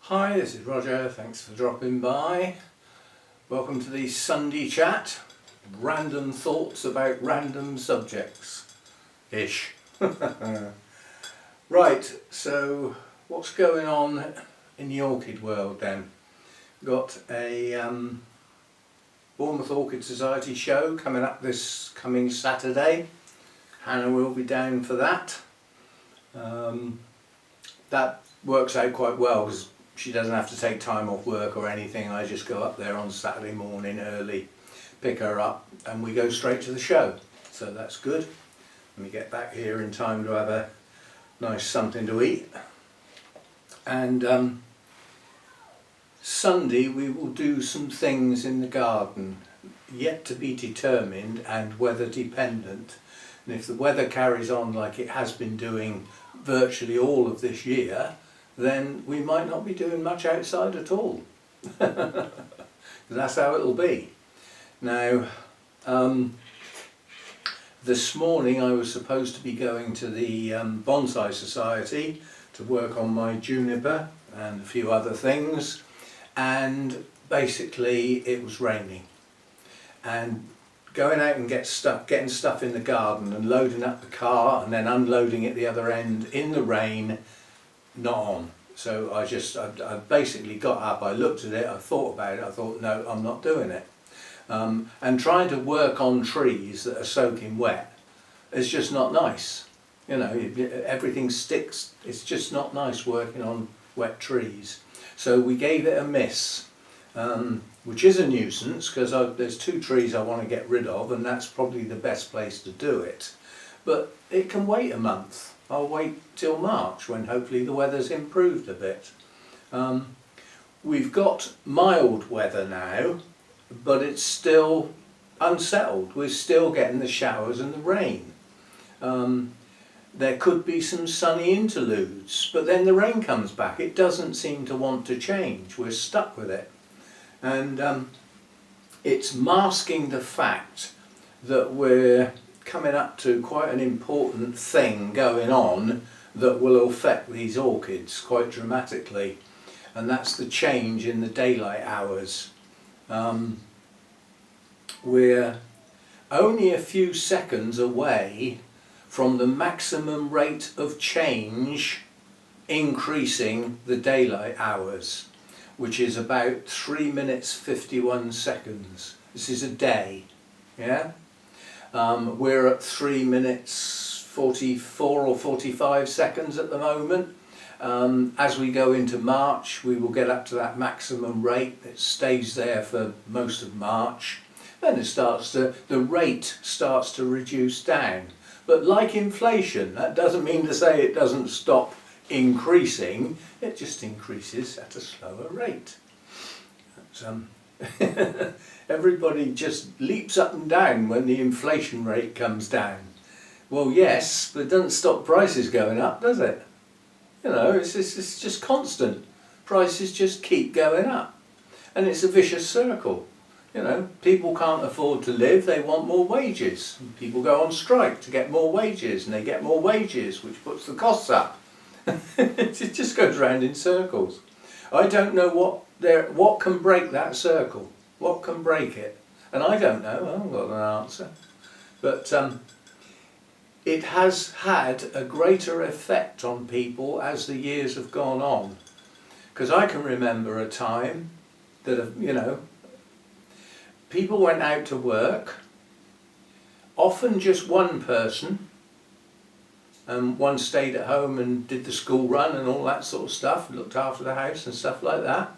Hi, this is Roger, thanks for dropping by. Welcome to the Sunday chat, random thoughts about random subjects-ish. Right, so what's going on in the orchid world then? Got a Bournemouth Orchid Society show coming up this coming Saturday. Hannah will be down for that. That works out quite well because she doesn't have to take time off work or anything. I just go up there on Saturday morning early, pick her up, and we go straight to the show. So that's good. And we get back here in time to have a nice something to eat. And Sunday we will do some things in the garden, yet to be determined and weather dependent. And if the weather carries on like it has been doing virtually all of this year, then we might not be doing much outside at all. That's how it'll be. Now, this morning I was supposed to be going to the Bonsai Society to work on my juniper and a few other things, and basically it was raining. And going out and getting stuff in the garden and loading up the car and then unloading it the other end in the rain, not on. So I basically got up, I looked at it, I thought about it, I thought no, I'm not doing it. And trying to work on trees that are soaking wet is just not nice. You know, everything sticks, it's just not nice working on wet trees. So we gave it a miss, which is a nuisance because there's two trees I want to get rid of, and that's probably the best place to do it. But it can wait a month. I'll wait till March when hopefully the weather's improved a bit. We've got mild weather now, but it's still unsettled. We're still getting the showers and the rain. There could be some sunny interludes, but then the rain comes back. It doesn't seem to want to change. We're stuck with it. And it's masking the fact that we're coming up to quite an important thing going on that will affect these orchids quite dramatically, and that's the change in the daylight hours. We're only a few seconds away from the maximum rate of change increasing the daylight hours, which is about 3 minutes 51 seconds. This is a day, yeah? We're at 3 minutes 44 or 45 seconds at the moment. As we go into March, we will get up to that maximum rate. It stays there for most of March. Then the rate starts to reduce down. But like inflation, that doesn't mean to say it doesn't stop increasing. It just increases at a slower rate. Everybody just leaps up and down when the inflation rate comes down. Well, yes, but it doesn't stop prices going up, does it? You know, it's just constant. Prices just keep going up. And it's a vicious circle. You know, people can't afford to live, they want more wages. People go on strike to get more wages, and they get more wages, which puts the costs up. It just goes round in circles. I don't know what can break that circle. What can break it? And I don't know, I haven't got an answer. But it has had a greater effect on people as the years have gone on. Because I can remember a time that, you know, people went out to work, often just one person, and one stayed at home and did the school run and all that sort of stuff, looked after the house and stuff like that.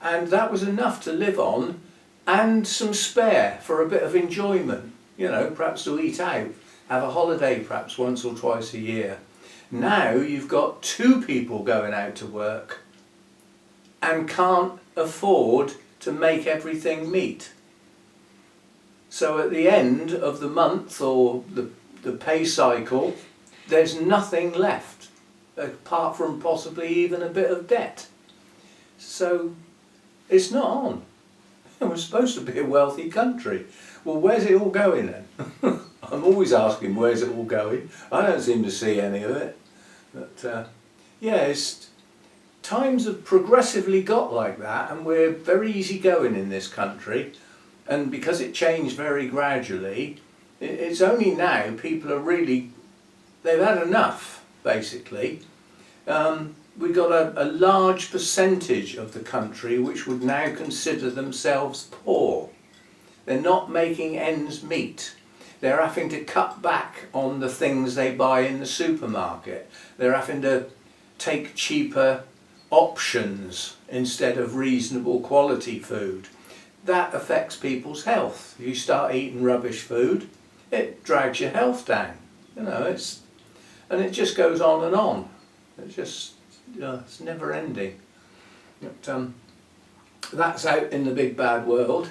And that was enough to live on, and some spare for a bit of enjoyment, you know, perhaps to eat out, have a holiday perhaps once or twice a year. Now you've got two people going out to work and can't afford to make everything meet. So at the end of the month or the pay cycle, there's nothing left apart from possibly even a bit of debt. So it's not on. We're supposed to be a wealthy country. Well, where's it all going then? I'm always asking where's it all going. I don't seem to see any of it. But yeah, it's times have progressively got like that, and we're very easygoing in this country, and because it changed very gradually, it's only now people are really, they've had enough, basically. We've got a large percentage of the country which would now consider themselves poor. They're not making ends meet. They're having to cut back on the things they buy in the supermarket. They're having to take cheaper options instead of reasonable quality food. That affects people's health. If you start eating rubbish food, it drags your health down. You know, and it just goes on and on. It's just, it's never ending. But, that's out in the big bad world,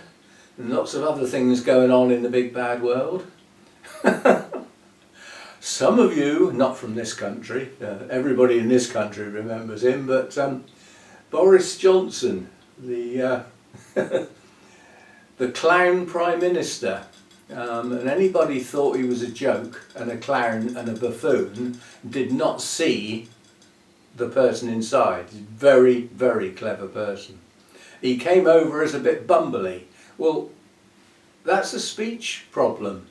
and lots of other things going on in the big bad world. Some of you, not from this country, everybody in this country remembers him, but Boris Johnson, the the clown Prime Minister, and anybody thought he was a joke and a clown and a buffoon did not see the person inside. He's a very, very clever person. He came over as a bit bumbly. Well, that's a speech problem,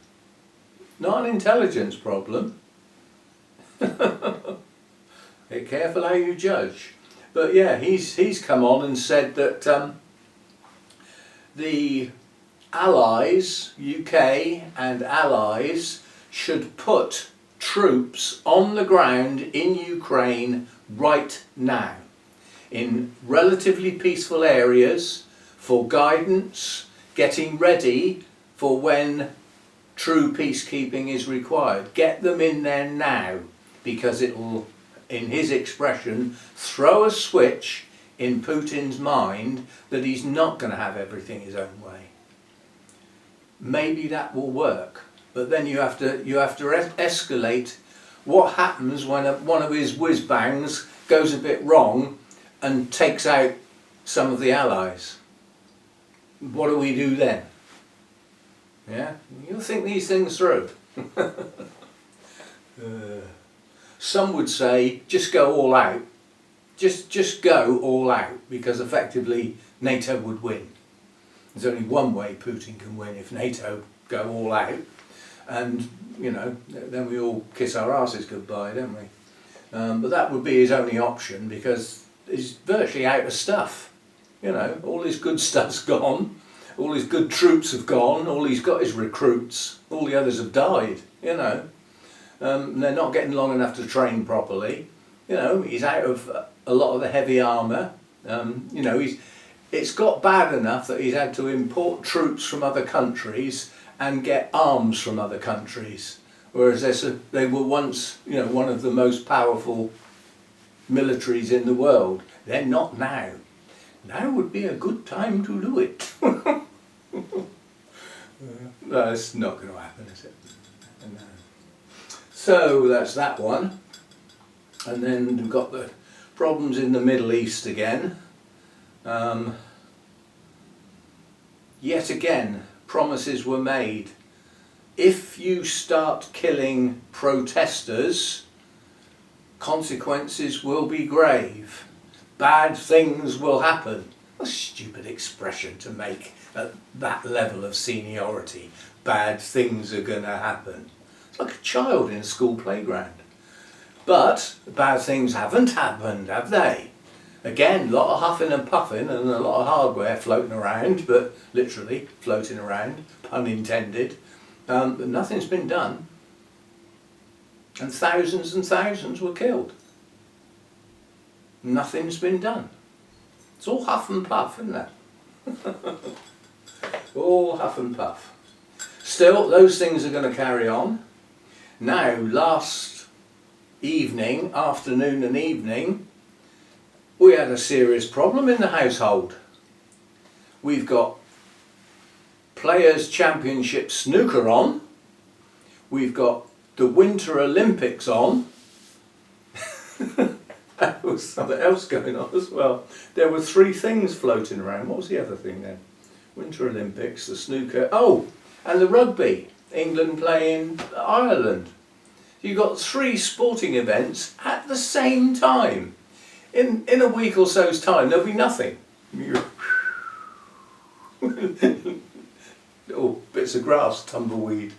not an intelligence problem. Be careful how you judge. But yeah, he's come on and said that the Allies, UK and Allies, should put troops on the ground in Ukraine right now, in relatively peaceful areas, for guidance, getting ready for when true peacekeeping is required. Get them in there now, because it will, in his expression, throw a switch in Putin's mind that he's not going to have everything his own way. Maybe that will work, but then you have to escalate what happens when one of his whiz-bangs goes a bit wrong and takes out some of the allies. What do we do then? Yeah, you'll think these things through. Some would say just go all out. Just go all out, because effectively NATO would win. There's only one way Putin can win: if NATO go all out, and you know, then we all kiss our asses goodbye, don't we? But that would be his only option, because he's virtually out of stuff. You know, all his good stuff's gone, all his good troops have gone, all he's got is recruits, all the others have died, you know. And they're not getting long enough to train properly. You know, he's out of a lot of the heavy armour. You know, it's got bad enough that he's had to import troops from other countries and get arms from other countries. Whereas they were once, you know, one of the most powerful militaries in the world. They're not now. Now would be a good time to do it. No, it's not going to happen, is it? No. So that's that one. And then we've got the problems in the Middle East again. Yet again, promises were made. If you start killing protesters, consequences will be grave. Bad things will happen. A stupid expression to make at that level of seniority. Bad things are going to happen. It's like a child in a school playground. But bad things haven't happened, have they? Again, a lot of huffing and puffing and a lot of hardware floating around, but literally floating around, pun intended. But nothing's been done. And thousands were killed. Nothing's been done. It's all huff and puff, isn't it? All huff and puff. Still, those things are going to carry on. Now, last evening, afternoon and evening, we had a serious problem in the household. We've got Players' Championship snooker on. We've got the Winter Olympics on. There was something else going on as well. There were 3 things floating around. What was the other thing then? Winter Olympics, the snooker, oh, and the rugby. England playing Ireland. You got 3 sporting events at the same time. in a week or so's time there'll be nothing. Little bits of grass, tumbleweed.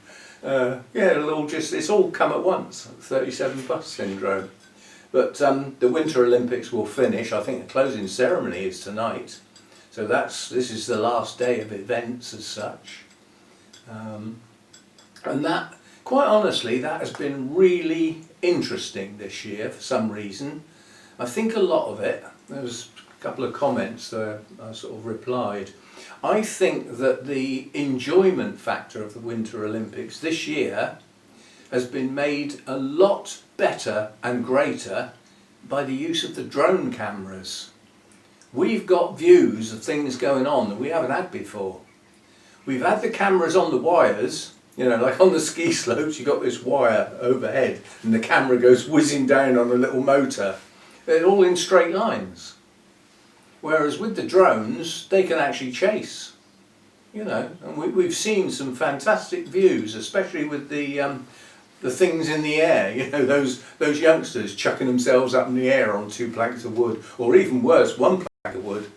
Yeah, it's all come at once. 37 plus syndrome. But the Winter Olympics will finish. I think the closing ceremony is tonight. So this is the last day of events as such. And that, quite honestly, that has been really interesting this year for some reason. I think a lot of it, there was a couple of comments that I sort of replied. I think that the enjoyment factor of the Winter Olympics this year has been made a lot better and greater by the use of the drone cameras. We've got views of things going on that we haven't had before. We've had the cameras on the wires, like on the ski slopes you've got this wire overhead and the camera goes whizzing down on a little motor. They're all in straight lines. Whereas with the drones, they can actually chase, and we've seen some fantastic views, especially with the things in the air, those youngsters chucking themselves up in the air on 2 planks of wood, or even worse, 1 plank of wood.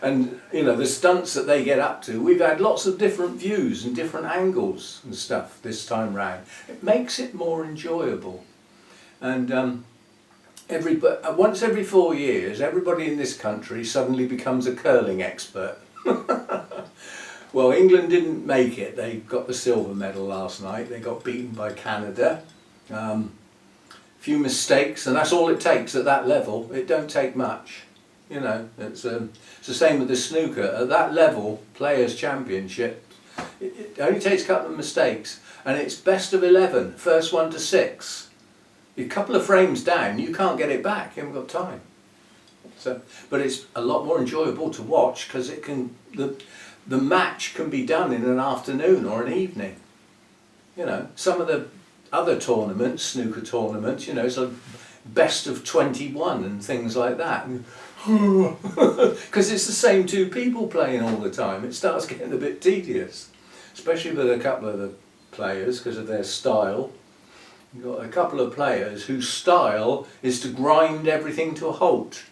And, the stunts that they get up to, we've had lots of different views and different angles and stuff this time round. It makes it more enjoyable. And once every 4 years, everybody in this country suddenly becomes a curling expert. Well, England didn't make it. They got the silver medal last night. They got beaten by Canada. Few mistakes, and that's all it takes at that level. It don't take much. It's the same with the snooker. At that level, Players' Championship, it only takes a couple of mistakes, and it's best of 11, first one to 6. A couple of frames down, you can't get it back. You haven't got time. But it's a lot more enjoyable to watch because the match can be done in an afternoon or an evening. Some of the other tournaments, snooker tournaments, it's a best of 21 and things like that. Because it's the same 2 people playing all the time. It starts getting a bit tedious, especially with a couple of the players because of their style. You've got a couple of players whose style is to grind everything to a halt.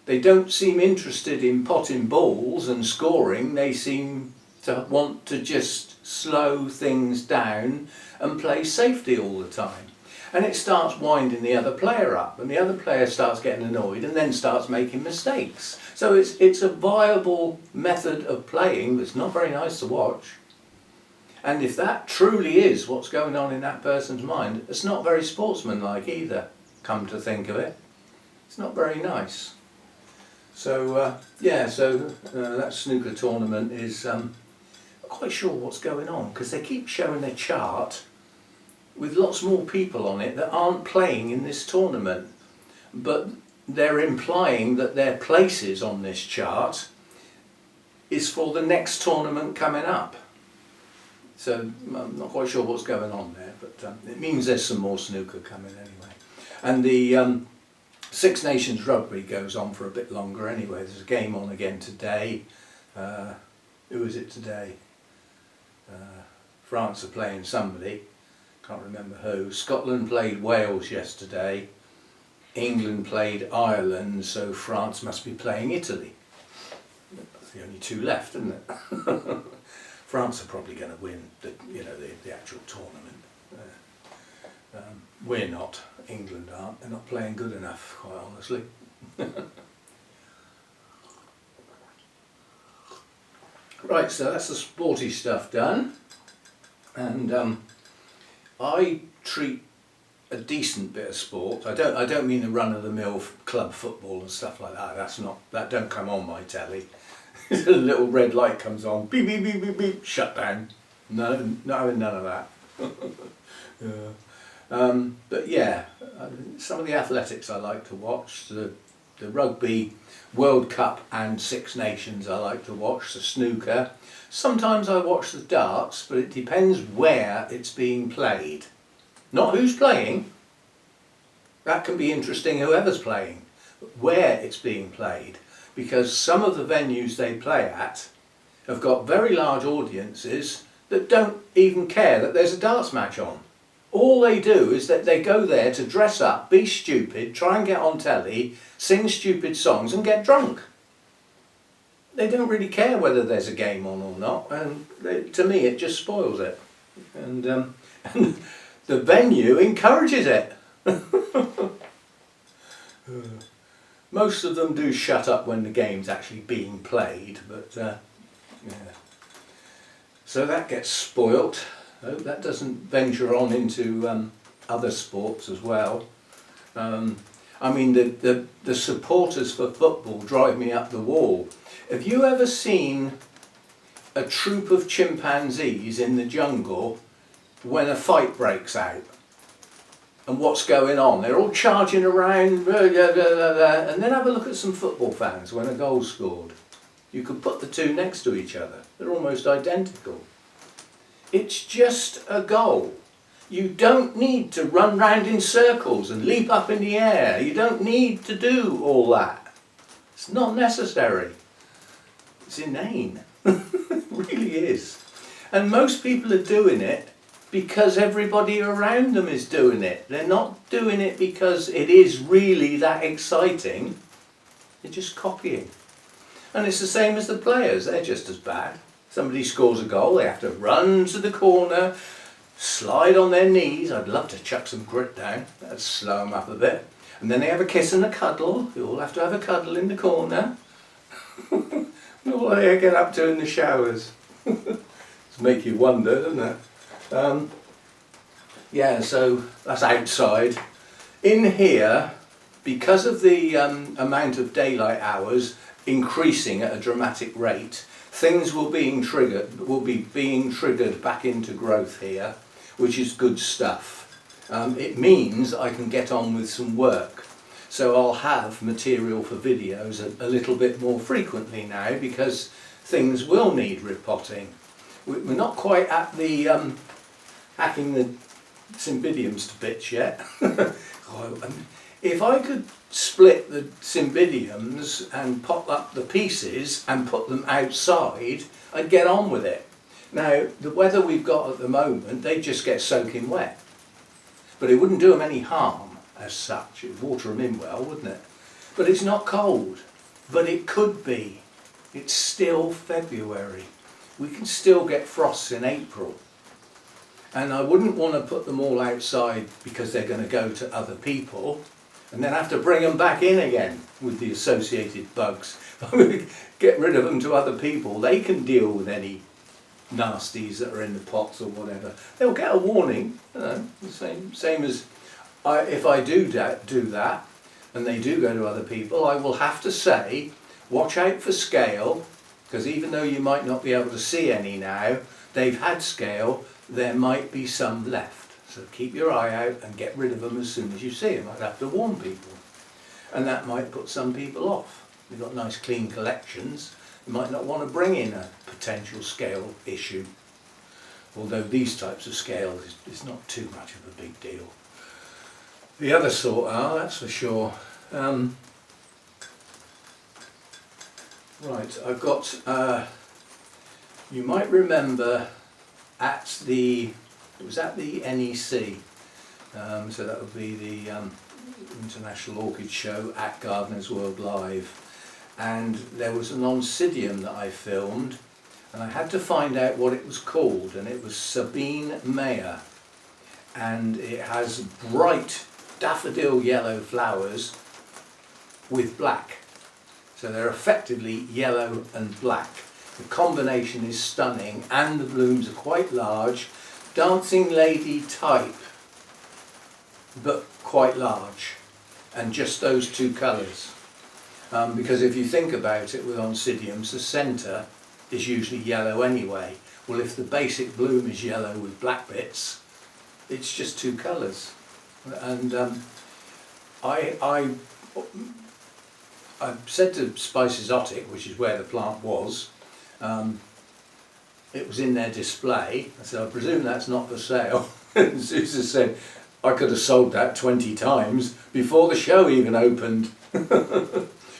They don't seem interested in potting balls and scoring. They seem to want to just slow things down and play safety all the time. And it starts winding the other player up, and the other player starts getting annoyed and then starts making mistakes. So it's a viable method of playing that's not very nice to watch. And if that truly is what's going on in that person's mind, it's not very sportsmanlike either, come to think of it. It's not very nice. So, that snooker tournament is, I'm not quite sure what's going on, because they keep showing a chart with lots more people on it that aren't playing in this tournament. But they're implying that their places on this chart is for the next tournament coming up. So I'm not quite sure what's going on there, but it means there's some more snooker coming anyway. And the Six Nations rugby goes on for a bit longer anyway. There's a game on again today. Who is it today? France are playing somebody. Can't remember who. Scotland played Wales yesterday. England played Ireland, so France must be playing Italy. That's the only 2 left, isn't it? France are probably going to win the actual tournament. We're not. England aren't. They're not playing good enough, quite honestly. Right, so that's the sporty stuff done. And I treat a decent bit of sport. I don't mean the run-of-the-mill club football and stuff like that. That don't come on my telly. A little red light comes on, beep beep beep beep beep, shut down. No, not having none of that. But yeah, some of the athletics I like to watch. The rugby World Cup and Six Nations I like to watch. The snooker. Sometimes I watch the darts, but it depends where it's being played. Not who's playing. That can be interesting, whoever's playing. But where it's being played. Because some of the venues they play at have got very large audiences that don't even care that there's a darts match on. All they do is that they go there to dress up, be stupid, try and get on telly, sing stupid songs and get drunk. They don't really care whether there's a game on or not, and to me it just spoils it. And the venue encourages it. Most of them do shut up when the game's actually being played, but yeah. So that gets spoilt. I hope that doesn't venture on into other sports as well. I mean, the supporters for football drive me up the wall. Have you ever seen a troop of chimpanzees in the jungle when a fight breaks out? And what's going on? They're all charging around, and then have a look at some football fans when a goal's scored. You could put the two next to each other. They're almost identical. It's just a goal. You don't need to run round in circles and leap up in the air. You don't need to do all that. It's not necessary. It's inane. It really is. And most people are doing it because everybody around them is doing it. They're not doing it because it is really that exciting. They're just copying. And it's the same as the players. They're just as bad. Somebody scores a goal, they have to run to the corner, slide on their knees. I'd love to chuck some grit down. That'd slow them up a bit. And then they have a kiss and a cuddle. You all have to have a cuddle in the corner. What do they get up to in the showers? It's make you wonder, doesn't it? Yeah, so that's outside. In here, because of the amount of daylight hours increasing at a dramatic rate, things will be being triggered back into growth here, which is good stuff. It means I can get on with some work. So I'll have material for videos a little bit more frequently now, because things will need repotting. We're not quite at the hacking the cymbidiums to bits yet. If I could split the cymbidiums and pop up the pieces and put them outside, I'd get on with it. Now, the weather we've got at the moment, they just get soaking wet. But it wouldn't do them any harm as such. It would water them in well, wouldn't it? But it's not cold. But it could be. It's still February. We can still get frosts in April. And I wouldn't want to put them all outside because they're going to go to other people and then have to bring them back in again with the associated bugs. If I'm going to get rid of them to other people, they can deal with any nasties that are in the pots or whatever. They'll get a warning, you know, the same as if I do that and they do go to other people, I will have to say, watch out for scale, because even though you might not be able to see any now, they've had scale, there might be some left. So keep your eye out and get rid of them as soon as you see them. I'd have to warn people. And that might put some people off. We've got nice clean collections. You might not want to bring in a potential scale issue. Although these types of scale is not too much of a big deal. The other sort are, that's for sure. Right, I've got, you might remember it was at the NEC, so that would be the International Orchid Show at Gardeners World Live, and there was an oncidium that I filmed, and I had to find out what it was called, and it was Sabine Mayer, and it has bright daffodil yellow flowers with black, so they're effectively yellow and black. The combination is stunning and the blooms are quite large, dancing lady type, but quite large, and just those two colours. Because if you think about it with oncidiums, the centre is usually yellow anyway. Well, if the basic bloom is yellow with black bits, it's just two colours. And I said to Spice Exotic, which is where the plant was, it was in their display. I said, I presume that's not for sale. And Susan said, I could have sold that 20 times before the show even opened.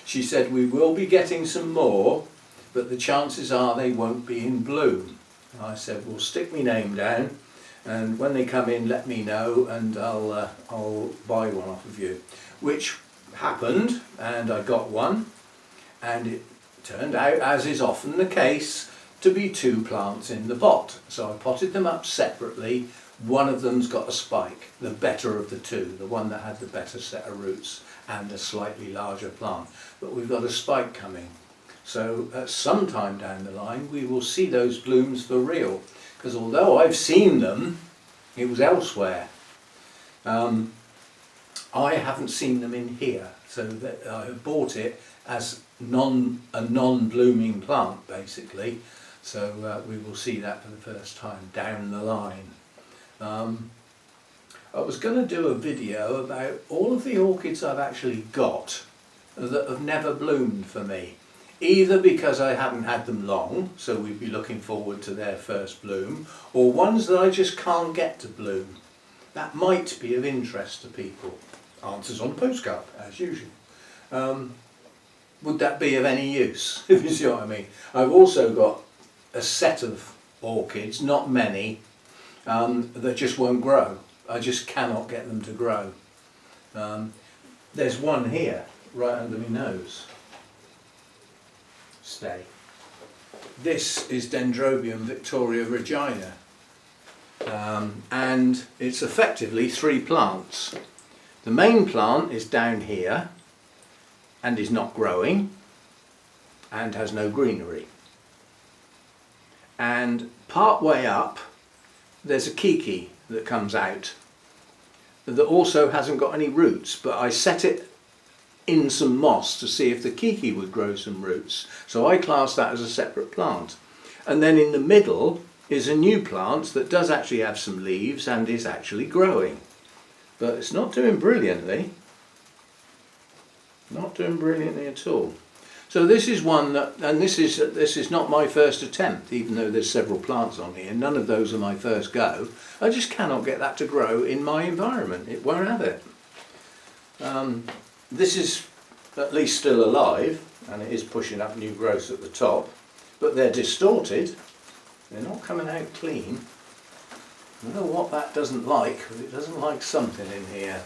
She said, we will be getting some more, but the chances are they won't be in bloom. And I said, well, stick my name down And when they come in, let me know, and I'll buy one off of you. Which happened, and I got one, and it turned out, as is often the case, to be 2 plants in the pot. So I potted them up separately. One of them's got a spike, the better of the 2, the one that had the better set of roots and a slightly larger plant. But we've got a spike coming. So at some time down the line we will see those blooms for real. Because although I've seen them, it was elsewhere. I haven't seen them in here. So that I have bought it as a non-blooming plant basically. So we will see that for the first time down the line. I was going to do a video about all of the orchids I've actually got that have never bloomed for me. Either because I haven't had them long, so we'd be looking forward to their first bloom, or ones that I just can't get to bloom. That might be of interest to people. Answers on the postcard, as usual. Would that be of any use, if you see what I mean? I've also got a set of orchids, not many, that just won't grow. I just cannot get them to grow. There's one here, right under my nose. Stay. This is Dendrobium Victoria Regina, and it's effectively 3 plants. The main plant is down here and is not growing and has no greenery. And part way up there's a kiki that comes out that also hasn't got any roots, but I set it in some moss to see if the kiki would grow some roots. So I class that as a separate plant. And then in the middle is a new plant that does actually have some leaves and is actually growing. But it's not doing brilliantly. Not doing brilliantly at all. So this is one that, and this is not my first attempt, even though there's several plants on here. None of those are my first go. I just cannot get that to grow in my environment. It won't have it. This is at least still alive, and it is pushing up new growth at the top, but they're distorted. They're not coming out clean. I don't know what that doesn't like, but it doesn't like something in here.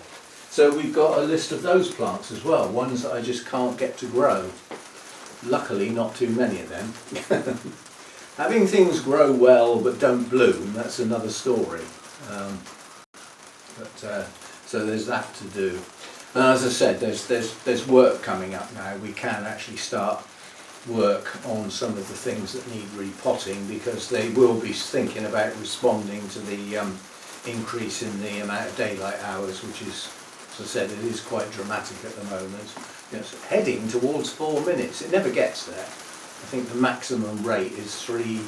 So we've got a list of those plants as well, ones that I just can't get to grow. Luckily not too many of them. Having things grow well but don't bloom, that's another story. So there's that to do. And as I said, there's work coming up now. We can actually start work on some of the things that need repotting, because they will be thinking about responding to the increase in the amount of daylight hours, which is, as I said, it is quite dramatic at the moment. It's heading towards 4 minutes. It never gets there. I think the maximum rate is 3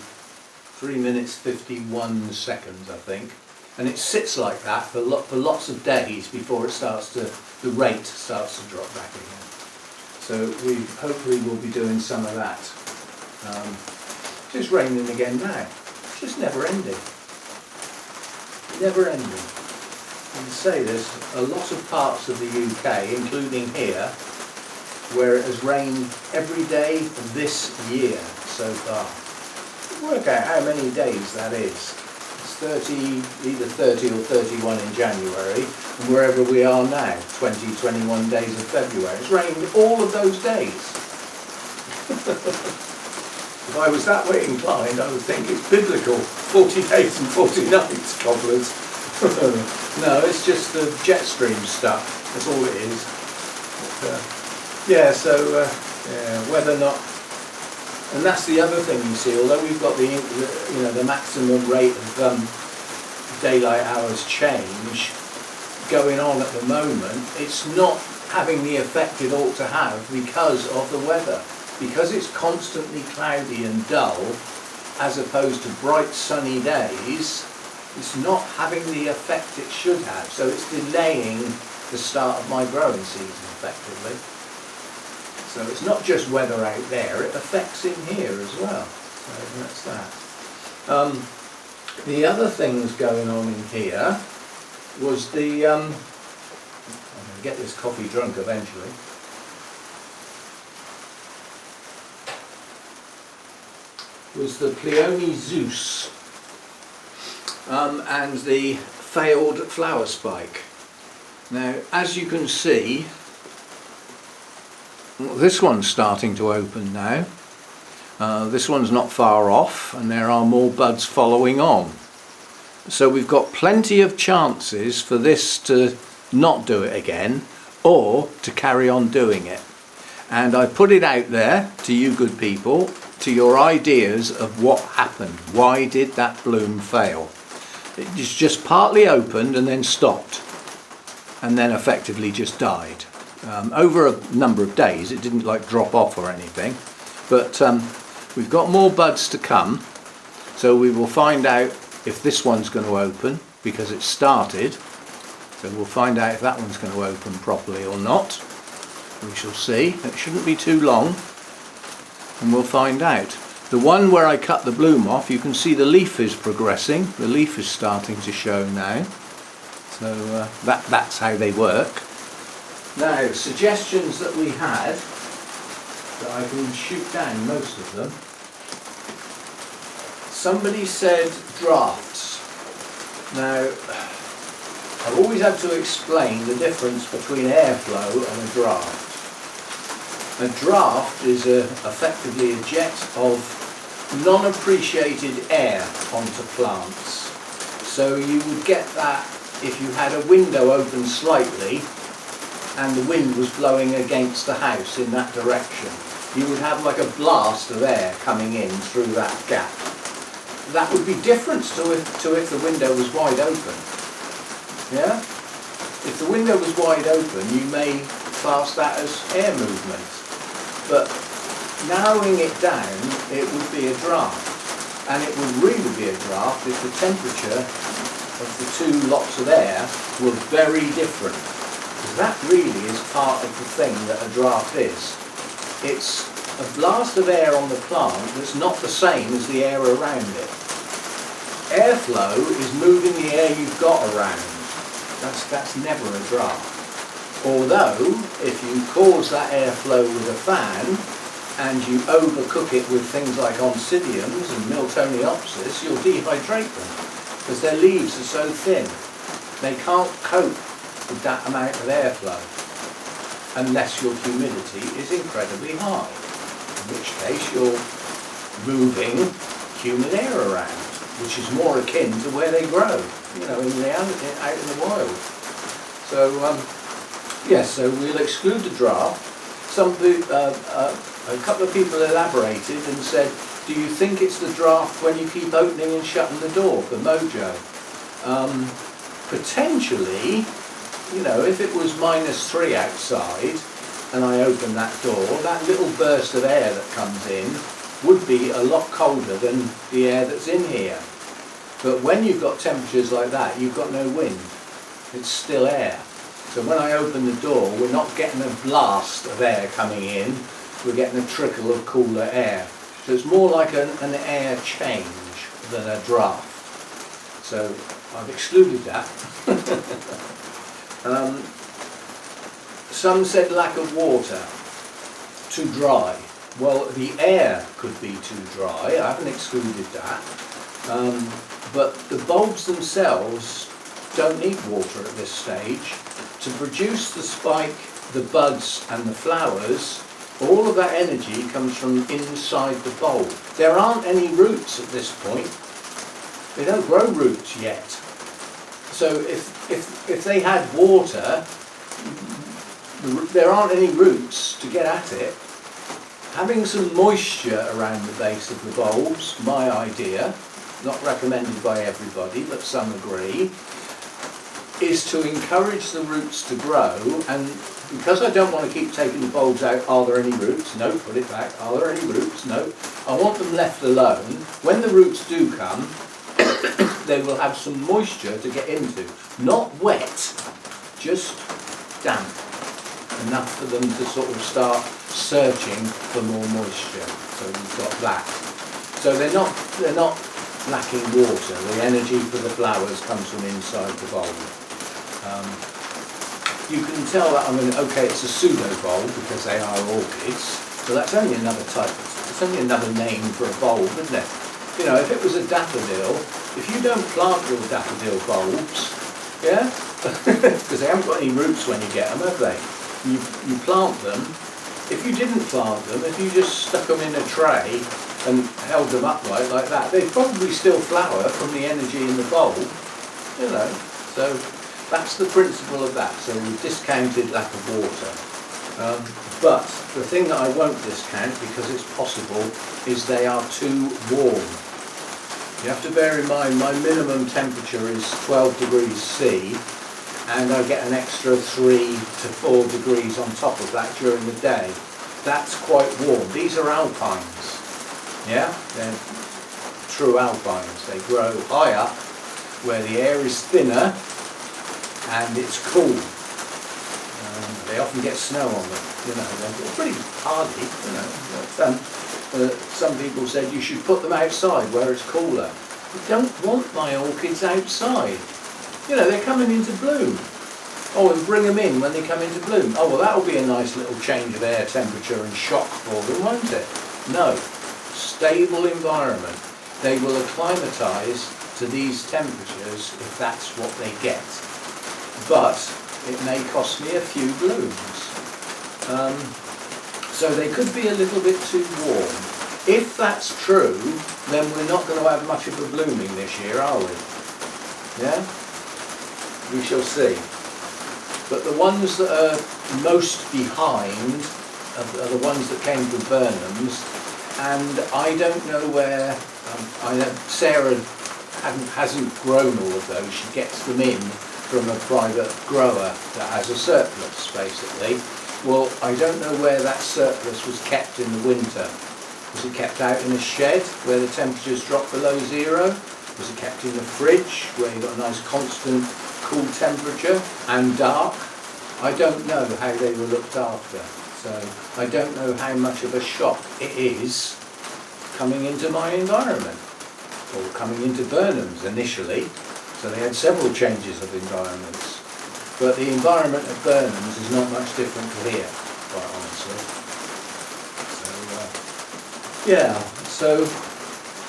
minutes 51 seconds, I think. And it sits like that for lots of days before it starts to, the rate starts to drop back again. So we hopefully will be doing some of that. It's raining again now. It's just never ending. Never ending. You can say there's a lot of parts of the UK, including here, where it has rained every day this year so far. Work out how many days that is. It's either 30 or 31 in January, and wherever we are now, 20, 21 days of February. It's rained all of those days. If I was that way inclined, I would think it's biblical. 40 days and 40 nights, cobblers. No, it's just the jet stream stuff. That's all it is. But, yeah, so whether or not, and that's the other thing you see. Although we've got the maximum rate of daylight hours change going on at the moment, it's not having the effect it ought to have because of the weather. Because it's constantly cloudy and dull, as opposed to bright sunny days, it's not having the effect it should have. So it's delaying the start of my growing season effectively. So it's not just weather out there, it affects in here as well. So that's that. The other things going on in here was the, I'm going to get this coffee drunk eventually. Was the Pleione Zeus. and the failed flower spike. Now, as you can see, this one's starting to open now. This one's not far off, and there are more buds following on. So we've got plenty of chances for this to not do it again, or to carry on doing it. And I put it out there to you good people, to your ideas of what happened. Why did that bloom fail? It just partly opened and then stopped, and then effectively just died. Over a number of days, it didn't like drop off or anything, but we've got more buds to come, so we will find out if this one's going to open, because it started. So we'll find out if that one's going to open properly or not. We shall see. It shouldn't be too long, and we'll find out. The one where I cut the bloom off, you can see the leaf is progressing. The leaf is starting to show now. So that's how they work. Now, suggestions that we had, that I can shoot down most of them. Somebody said drafts. Now, I've always had to explain the difference between airflow and a draft. A draft is effectively a jet of non-appreciated air onto plants. So you would get that if you had a window open slightly and the wind was blowing against the house in that direction. You would have like a blast of air coming in through that gap. That would be different to if the window was wide open. Yeah? If the window was wide open, you may class that as air movement. But narrowing it down, it would be a draft. And it would really be a draft if the temperature of the two lots of air were very different. Because that really is part of the thing that a draft is. It's a blast of air on the plant that's not the same as the air around it. Airflow is moving the air you've got around. That's never a draft. Although, if you cause that airflow with a fan, and you overcook it with things like oncidiums and Miltoniopsis, you'll dehydrate them, because their leaves are so thin. They can't cope with that amount of airflow, unless your humidity is incredibly high, in which case you're moving humid air around, which is more akin to where they grow, you know, in reality, out in the wild. So, yes, so we'll exclude the draft. A couple of people elaborated and said, do you think it's the draft when you keep opening and shutting the door for mojo? Potentially, you know, if it was -3 outside and I open that door, that little burst of air that comes in would be a lot colder than the air that's in here. But when you've got temperatures like that, you've got no wind. It's still air. So when I open the door, we're not getting a blast of air coming in, we're getting a trickle of cooler air. So it's more like an air change than a draft. So I've excluded that. Some said lack of water, too dry. Well, the air could be too dry, I haven't excluded that. But the bulbs themselves don't need water at this stage. To produce the spike, the buds and the flowers, all of that energy comes from inside the bulb. There aren't any roots at this point. They don't grow roots yet. So if they had water, there aren't any roots to get at it. Having some moisture around the base of the bulbs, my idea, not recommended by everybody, but some agree, is to encourage the roots to grow. And because I don't want to keep taking the bulbs out, are there any roots? No, put it back. Are there any roots? No. I want them left alone. When the roots do come, they will have some moisture to get into. Not wet, just damp. Enough for them to sort of start searching for more moisture. So we've got that. So they're not lacking water. The energy for the flowers comes from inside the bulb. You can tell that, I mean, okay, it's a pseudo bulb because they are orchids, so that's only another type, it's only another name for a bulb, isn't it? You know, if it was a daffodil, if you don't plant your daffodil bulbs, yeah, because they haven't got any roots when you get them, have they? You plant them. If you didn't plant them, if you just stuck them in a tray and held them upright like that, they'd probably still flower from the energy in the bulb, you know. So that's the principle of that. So we've discounted lack of water. But the thing that I won't discount, because it's possible, is they are too warm. You have to bear in mind my minimum temperature is 12 degrees C, and I get an extra 3 to 4 degrees on top of that during the day. That's quite warm. These are alpines, yeah? They're true alpines. They grow high up where the air is thinner and it's cool. They often get snow on them, you know. They're pretty hardy, you know. Some people said you should put them outside where it's cooler. I don't want my orchids outside. You know, they're coming into bloom. Oh, and bring them in when they come into bloom. Oh, well, that'll be a nice little change of air temperature and shock for them, won't it? No. Stable environment. They will acclimatise to these temperatures if that's what they get. But it may cost me a few blooms. So they could be a little bit too warm. If that's true, then we're not going to have much of a blooming this year, are we? Yeah? We shall see. But the ones that are most behind are the ones that came from Burnham's, and I don't know where. I know Sarah hasn't grown all of those. She gets them in from a private grower that has a surplus, basically. Well, I don't know where that surplus was kept in the winter. Was it kept out in a shed where the temperatures drop below zero? Was it kept in the fridge where you've got a nice constant cool temperature and dark? I don't know how they were looked after, so I don't know how much of a shock it is coming into my environment, or coming into Burnham's initially. So they had several changes of environments, but the environment at Burnham's is not much different to here, quite honestly. So yeah, so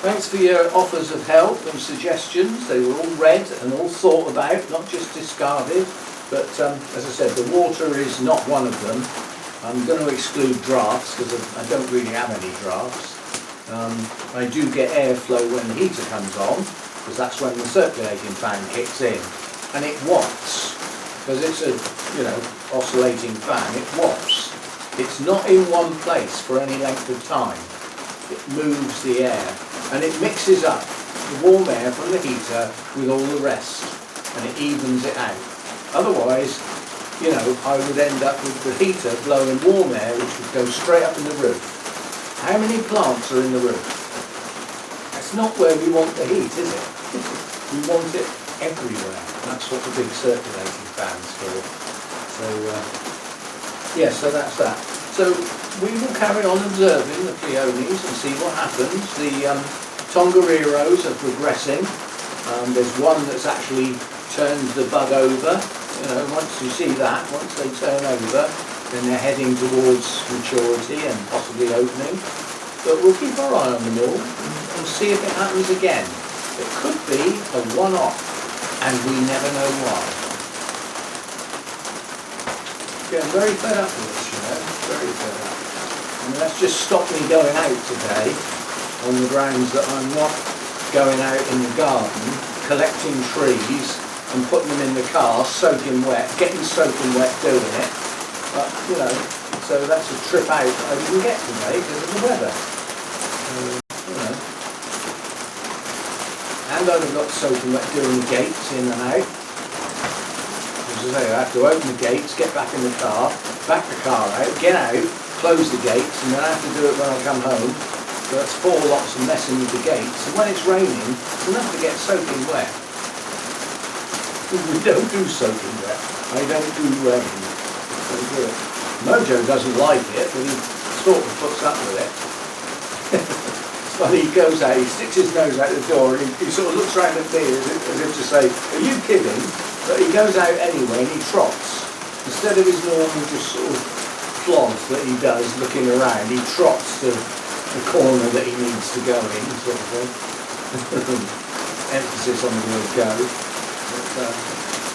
thanks for your offers of help and suggestions. They were all read and all thought about, not just discarded. But as I said, the water is not one of them. I'm going to exclude drafts because I don't really have any drafts. I do get airflow when the heater comes on, because that's when the circulating fan kicks in, and it wafts, because it's a, you know, oscillating fan. It wafts. It's not in one place for any length of time. It moves the air, and it mixes up the warm air from the heater with all the rest, and it evens it out. Otherwise, you know, I would end up with the heater blowing warm air, which would go straight up in the roof. How many plants are in the roof? That's not where we want the heat, is it? We want it everywhere. That's what the big circulating fan's for. So, yeah, so that's that. So we will carry on observing the Pleiones and see what happens. The Tongaririos are progressing. There's one that's actually turned the bud over. You know, once you see that, once they turn over, then they're heading towards maturity and possibly opening. But we'll keep our eye on them all and see if it happens again. It could be a one-off, and we never know why. Yeah, I'm very fed up with this, you know, very fed up. And that's just stopped me going out today on the grounds that I'm not going out in the garden, collecting trees and putting them in the car, soaking wet, getting soaking wet doing it. But, you know, so that's a trip out that I didn't get today because of the weather. You know. And I've got soaking wet doing the gates in and out. As I say, I have to open the gates, get back in the car, back the car out, get out, close the gates, and then I have to do it when I come home. So that's 4 lots of messing with the gates. And when it's raining, it's enough to get soaking wet. We don't do soaking wet. I don't do rain. Don't do it. Mojo doesn't like it, but he sort of puts up with it. It's funny, he goes out, he sticks his nose out the door, and he sort of looks round at me as if to say, are you kidding? But he goes out anyway and he trots. Instead of his normal just sort of plod that he does looking around, he trots to the corner that he needs to go in, sort of thing. Emphasis on the word go. But,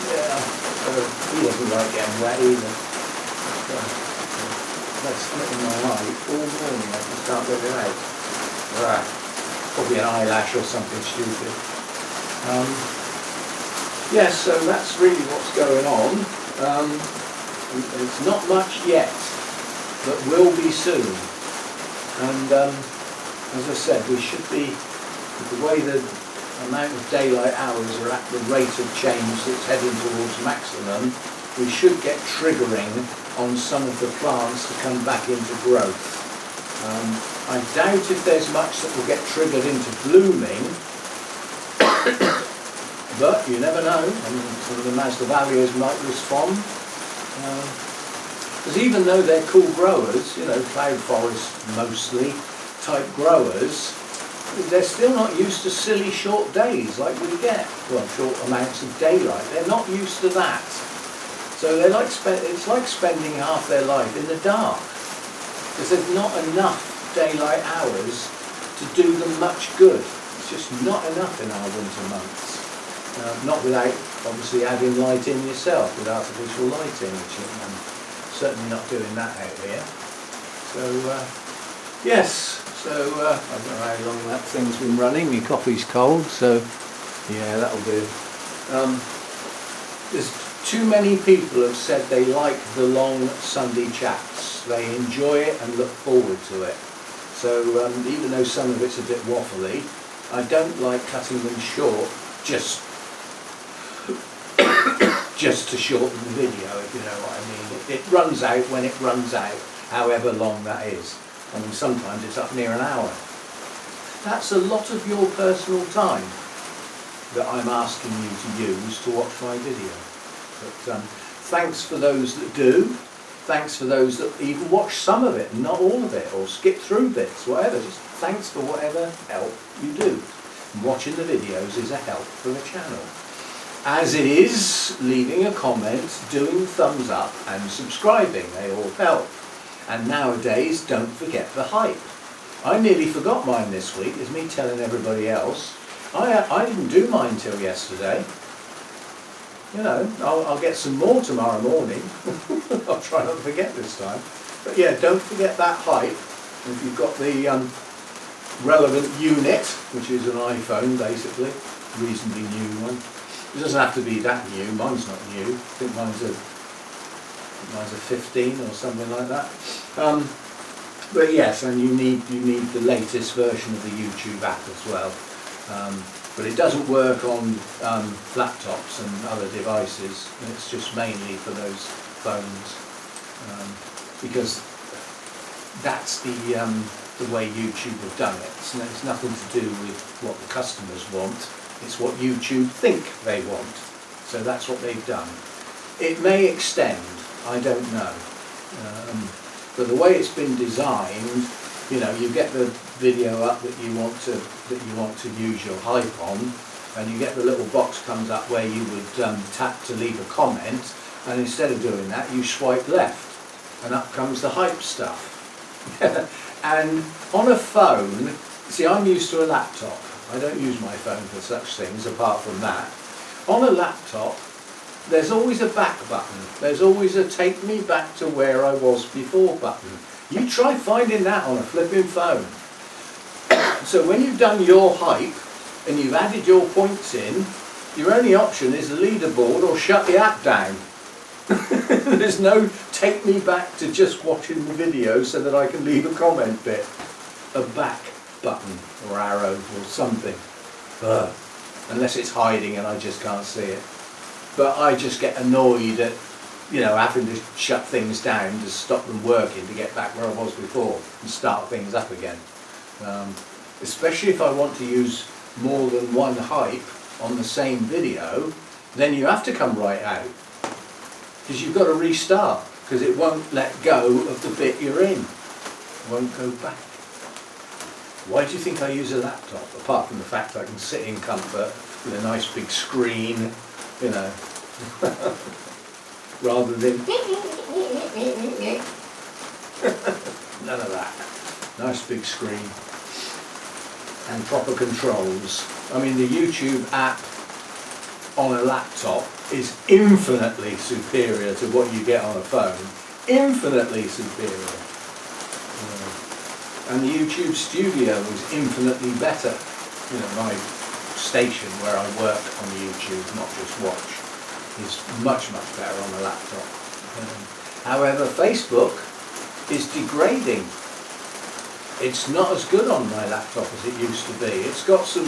yeah, so he doesn't like getting wet either. That's splitting my eye all morning. I just can't get it out. Probably an eyelash or something stupid. Yes, so that's really what's going on. It's not much yet, but will be soon. And as I said, we should be, with the way the amount of daylight hours are at the rate of change that's heading towards maximum, we should get triggering on some of the plants to come back into growth. I doubt if there's much that will get triggered into blooming, but you never know. I mean, some of the Masdevallias might respond. Because even though they're cool growers, you know, cloud forest mostly type growers, they're still not used to silly short days like we get. Well, short amounts of daylight. They're not used to that. So they're like it's like spending half their life in the dark, because there's not enough daylight hours to do them much good. It's just not enough in our winter months. Not without obviously adding light in yourself with artificial lighting, which I'm certainly not doing that out here. So yes, so I don't know how long that thing's been running. My coffee's cold, so yeah, that'll do. There's too many people have said they like the long Sunday chats. They enjoy it and look forward to it. So even though some of it's a bit waffly, I don't like cutting them short just to shorten the video, if you know what I mean. It runs out when it runs out, however long that is. I mean, sometimes it's up near an hour. That's a lot of your personal time that I'm asking you to use to watch my video. But thanks for those that do. Thanks for those that even watch some of it, not all of it, or skip through bits, whatever. Just thanks for whatever help you do. Watching the videos is a help for the channel. As is leaving a comment, doing thumbs up and subscribing. They all help. And nowadays, don't forget the hype. I nearly forgot mine this week. It's me telling everybody else. I didn't do mine till yesterday. You know, I'll get some more tomorrow morning. I'll try not to forget this time. But yeah, don't forget that hype. If you've got the relevant unit, which is an iPhone basically, reasonably new one. It doesn't have to be that new. Mine's not new. I think mine's a 15 or something like that. But yes, and you need the latest version of the YouTube app as well. But it doesn't work on laptops and other devices. And it's just mainly for those phones, because that's the way YouTube have done it. It's nothing to do with what the customers want. It's what YouTube think they want. So that's what they've done. It may extend, I don't know. But the way it's been designed, you know, you get the video up that you want to use your hype on, and you get the little box comes up where you would tap to leave a comment, and instead of doing that, you swipe left, and up comes the hype stuff. And on a phone, see, I'm used to a laptop. I don't use my phone for such things apart from that. On a laptop, there's always a back button. There's always a take me back to where I was before button. You try finding that on a flipping phone. So when you've done your hype and you've added your points in, your only option is the leaderboard or shut the app down. There's no take me back to just watching the video so that I can leave a comment bit. A back button or arrow or something. Unless it's hiding and I just can't see it. But I just get annoyed at, you know, having to shut things down to stop them working to get back where I was before and start things up again. Especially if I want to use more than one hype on the same video, then you have to come right out. Because you've got to restart, because it won't let go of the bit you're in. It won't go back. Why do you think I use a laptop? Apart from the fact I can sit in comfort with a nice big screen, you know, rather than none of that. Nice big screen. and proper controls. I mean, the YouTube app on a laptop is infinitely superior to what you get on a phone. Infinitely superior. And the YouTube Studio is infinitely better. You know, my station where I work on YouTube, not just watch, is much, much better on a laptop. However, Facebook is degrading. It's not as good on my laptop as it used to be. It's got some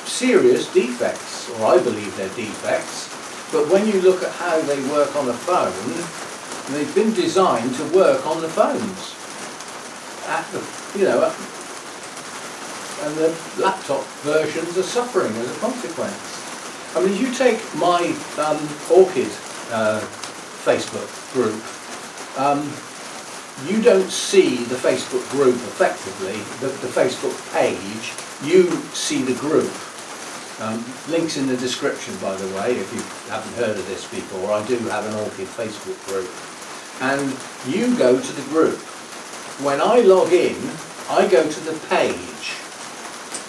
serious defects, or I believe they're defects, but when you look at how they work on a phone, they've been designed to work on the phones. And the laptop versions are suffering as a consequence. I mean, you take my Orchid Facebook group, you don't see the Facebook group effectively, the Facebook page, you see the group. Links in the description, by the way, if you haven't heard of this before. I do have an Orchid Facebook group. And you go to the group. When I log in, I go to the page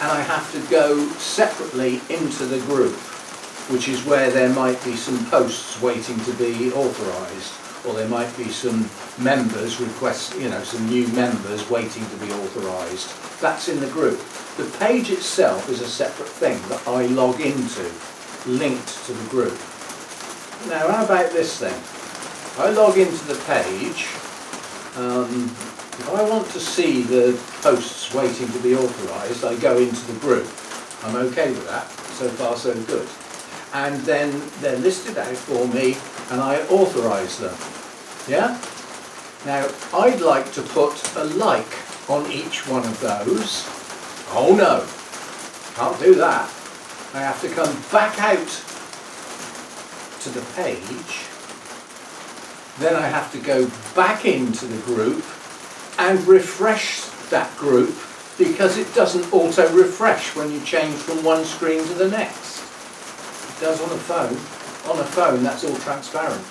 and I have to go separately into the group, which is where there might be some posts waiting to be authorised, or there might be some members request, some new members waiting to be authorised. That's in the group. The page itself is a separate thing that I log into, linked to the group. Now, how about this thing? I log into the page. If I want to see the posts waiting to be authorised, I go into the group. I'm okay with that. So far, so good. And then they're listed out for me, and I authorise them. Yeah? Now, I'd like to put a like on each one of those. Oh no, can't do that. I have to come back out to the page. Then I have to go back into the group and refresh that group, because it doesn't auto-refresh when you change from one screen to the next. It does on a phone. On a phone, that's all transparent.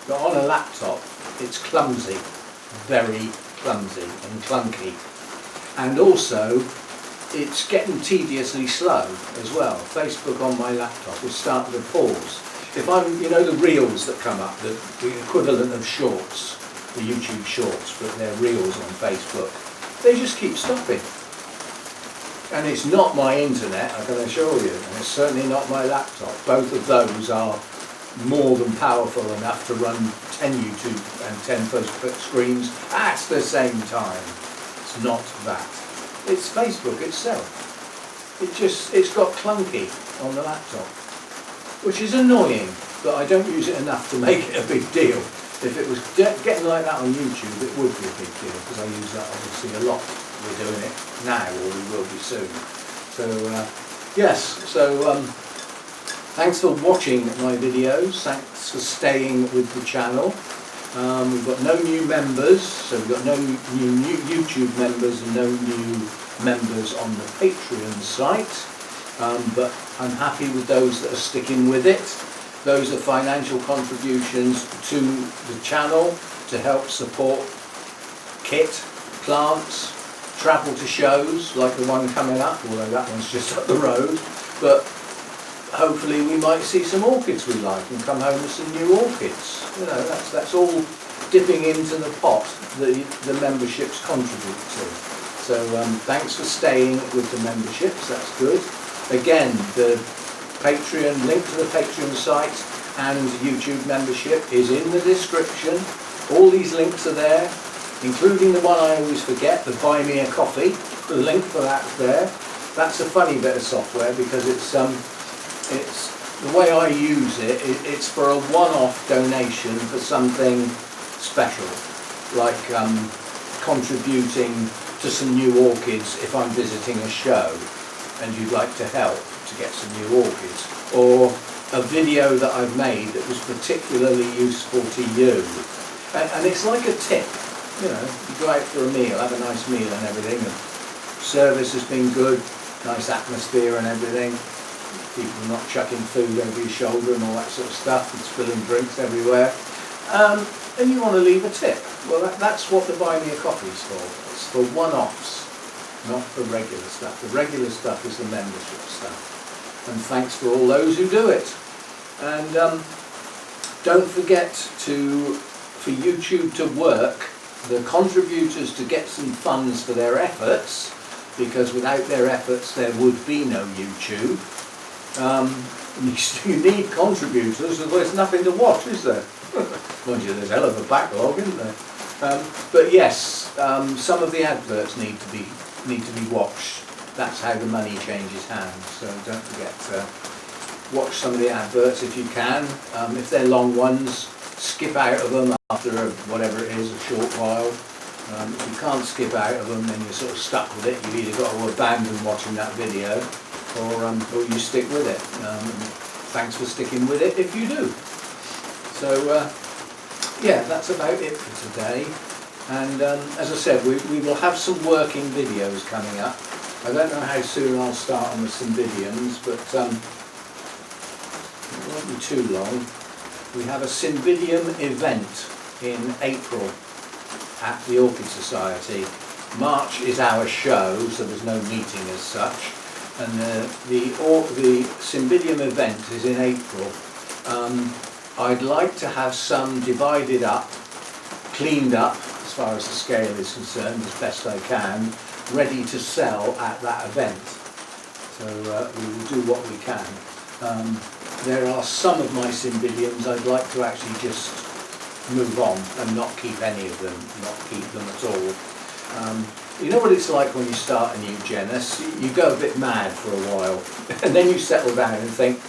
But on a laptop, it's clumsy, very clumsy and clunky. And also, it's getting tediously slow as well. Facebook on my laptop is starting to pause. If I'm, the reels that come up, the equivalent of shorts, the YouTube shorts, but they're reels on Facebook, they just keep stopping. And it's not my internet, I can assure you, and it's certainly not my laptop. Both of those are more than powerful enough to run 10 YouTube and 10 Facebook screens at the same time. It's not that. It's Facebook itself. It's got clunky on the laptop, which is annoying, but I don't use it enough to make it a big deal. If it was getting like that on YouTube, it would be a big deal, because I use that obviously a lot. We're doing it now, or we will be soon. So, yes, so thanks for watching my videos, thanks for staying with the channel. We've got no new members, so we've got no new YouTube members and no new members on the Patreon site, but I'm happy with those that are sticking with it. Those are financial contributions to the channel to help support kit, plants, travel to shows like the one coming up, although that one's just up the road, but hopefully we might see some orchids we like and come home with some new orchids. That's all dipping into the pot that the memberships contribute to. So thanks for staying with the memberships, that's good. Again, the Patreon, link to the Patreon site and YouTube membership is in the description. All these links are there, including the one I always forget, the Buy Me a Coffee. The link for that's there. That's a funny bit of software, because it's the way I use it, it's for a one-off donation for something special, like contributing to some new orchids if I'm visiting a show and you'd like to help to get some new orchids, or a video that I've made that was particularly useful to you. And it's like a tip, you go out for a meal, have a nice meal and everything, and service has been good, nice atmosphere and everything, people are not chucking food over your shoulder and all that sort of stuff, and spilling drinks everywhere, and you want to leave a tip. Well, that's what the Buy Me a Coffee is for. It's for one-offs. not the regular stuff. The regular stuff is the membership stuff. And thanks for all those who do it. And don't forget for YouTube to work, the contributors to get some funds for their efforts, because without their efforts there would be no YouTube. You need contributors, or there's nothing to watch, is there? Mind you, there's a hell of a backlog, isn't there? But yes, some of the adverts need to be watched. That's how the money changes hands. So don't forget to watch some of the adverts if you can. If they're long ones, skip out of them after whatever it is, a short while. If you can't skip out of them, then you're sort of stuck with it. You've either got to abandon watching that video, or you stick with it. Thanks for sticking with it if you do. So yeah, that's about it for today. And as I said, we will have some working videos coming up. I don't know how soon I'll start on the Cymbidiums, but it won't be too long. We have a Cymbidium event in April at the Orchid Society. March is our show, so there's no meeting as such. And the Cymbidium event is in April. I'd like to have some divided up, cleaned up as far as the scale is concerned, as best I can, ready to sell at that event. So we will do what we can. There are some of my Cymbidiums I'd like to actually just move on and not keep any of them, not keep them at all. You know what it's like when you start a new genus? You go a bit mad for a while, and then you settle down and think,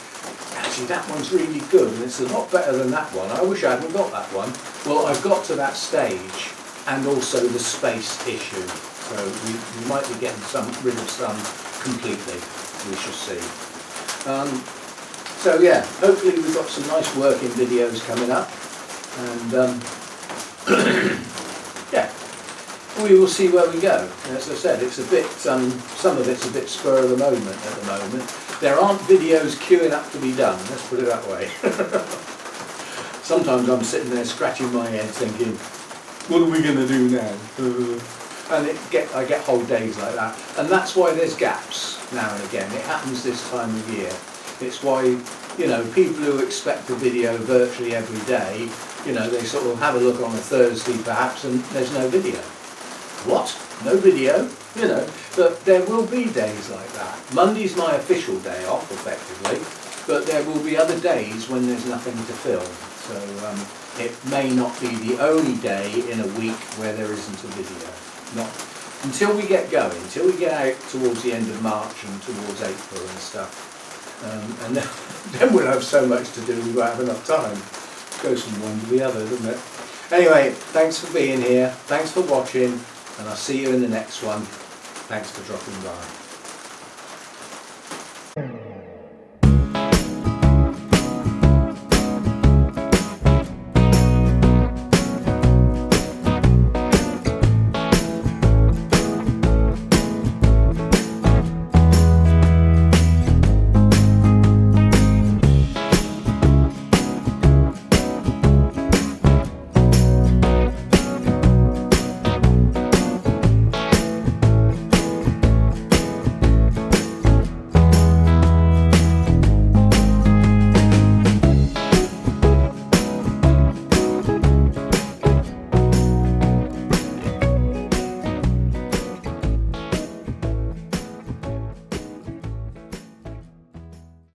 actually that one's really good and it's a lot better than that one. I wish I hadn't got that one. Well, I've got to that stage, and also the space issue. So we might be getting rid of some completely. We shall see. So yeah, hopefully we've got some nice working videos coming up, and yeah, we will see where we go. As I said, it's a bit, some of it's a bit spur of the moment at the moment. There aren't videos queuing up to be done, let's put it that way. Sometimes I'm sitting there scratching my head thinking, what are we going to do now? And I get whole days like that. And that's why there's gaps now and again. It happens this time of year. It's why, you know, people who expect a video virtually every day, you know, they sort of have a look on a Thursday perhaps and there's no video. What? No video? You know, but there will be days like that. Monday's my official day off, effectively, but there will be other days when there's nothing to film. So it may not be the only day in a week where there isn't a video. Not until we get going, until we get out towards the end of March and towards April and stuff. And then we'll have so much to do we won't have enough time. It goes from one to the other, doesn't it? Anyway, thanks for being here, thanks for watching, and I'll see you in the next one. Thanks for dropping by.